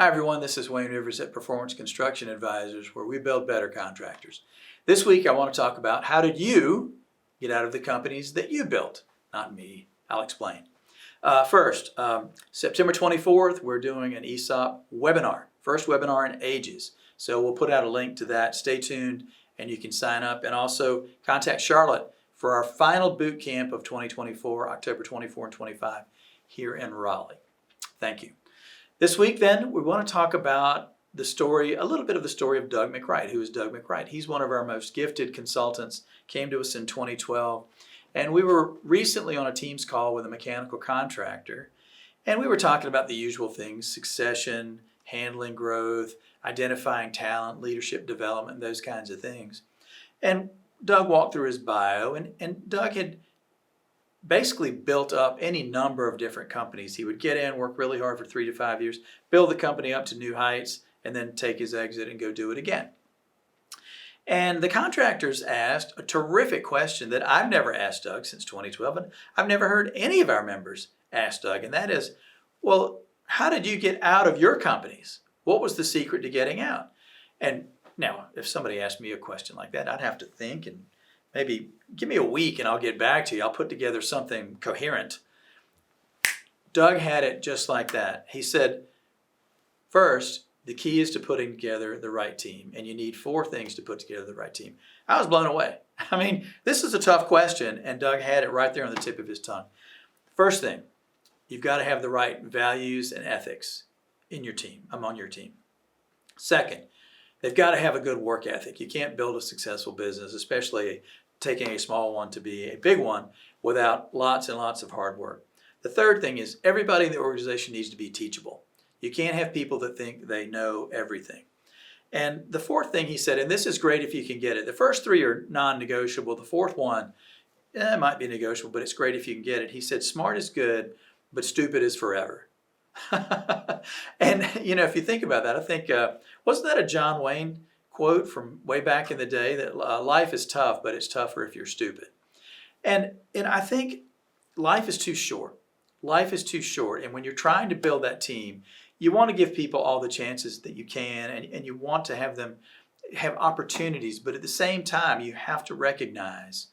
Hi everyone, this is Wayne Rivers at Performance Construction Advisors, where we build better contractors. This week I want to talk about how did you get out of the companies that you built? Not me, I'll explain. First, September 24th, we're doing an ESOP webinar, first webinar in ages. So we'll put out a link to that. Stay tuned and you can sign up, and also contact Charlotte for our final boot camp of 2024, October 24 and 25 here in Raleigh. Thank you. This week then, we want to talk about the story, a little bit of the story of Doug McWright. Who is Doug McWright? He's one of our most gifted consultants, came to us in 2012, and we were recently on a Teams call with a mechanical contractor, and we were talking about the usual things: succession, handling growth, identifying talent, leadership development, those kinds of things. And Doug walked through his bio, and Doug had basically built up any number of different companies. He would get in, work really hard for 3 to 5 years, build the company up to new heights, and then take his exit and go do it again. And the contractors asked a terrific question that I've never asked Doug since 2012, and I've never heard any of our members ask Doug, and that is, well, how did you get out of your companies? What was the secret to getting out? And now, if somebody asked me a question like that, I'd have to think and maybe give me a week and I'll get back to you. I'll put together something coherent. Doug had it just like that. He said, first, the key is to putting together the right team, and you need 4 things to put together the right team. I was blown away. I mean, this is a tough question, and Doug had it right there on the tip of his tongue. First thing, you've got to have the right values and ethics in your team, among your team. Second, they've got to have a good work ethic. You can't build a successful business, especially taking a small one to be a big one, without lots and lots of hard work. The third thing is everybody in the organization needs to be teachable. You can't have people that think they know everything. And the fourth thing he said, and this is great if you can get it. The first 3 are non-negotiable. The fourth one, it might be negotiable, but it's great if you can get it. He said, smart is good, but stupid is forever. And, you know, if you think about that, I think, wasn't that a John Wayne quote from way back in the day, that life is tough, but it's tougher if you're stupid? And I think life is too short. Life is too short. And when you're trying to build that team, you want to give people all the chances that you can, and you want to have them have opportunities, but at the same time, you have to recognize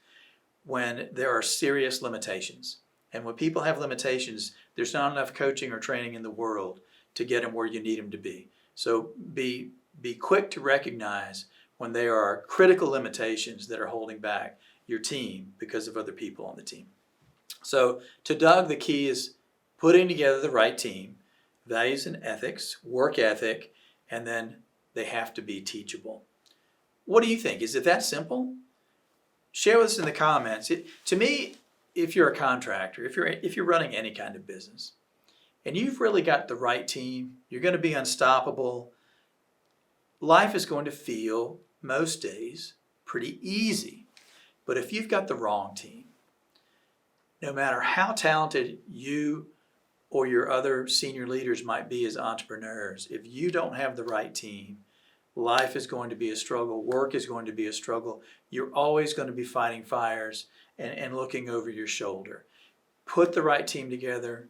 when there are serious limitations. And when people have limitations, there's not enough coaching or training in the world to get them where you need them to be. So be quick to recognize when there are critical limitations that are holding back your team because of other people on the team. So to Doug, the key is putting together the right team, values and ethics, work ethic, and then they have to be teachable. What do you think? Is it that simple? Share with us in the comments. To me, if you're a contractor, if you're running any kind of business, and you've really got the right team, you're going to be unstoppable. Life is going to feel, most days, pretty easy. But if you've got the wrong team, no matter how talented you or your other senior leaders might be as entrepreneurs, if you don't have the right team, life is going to be a struggle. Work is going to be a struggle. You're always going to be fighting fires and looking over your shoulder. Put the right team together.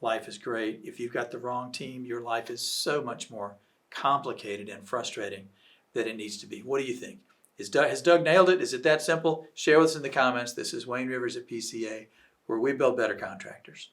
Life is great. If you've got the wrong team, your life is so much more complicated and frustrating than it needs to be. What do you think? Has Doug nailed it? Is it that simple? Share with us in the comments. This is Wayne Rivers at PCA, where we build better contractors.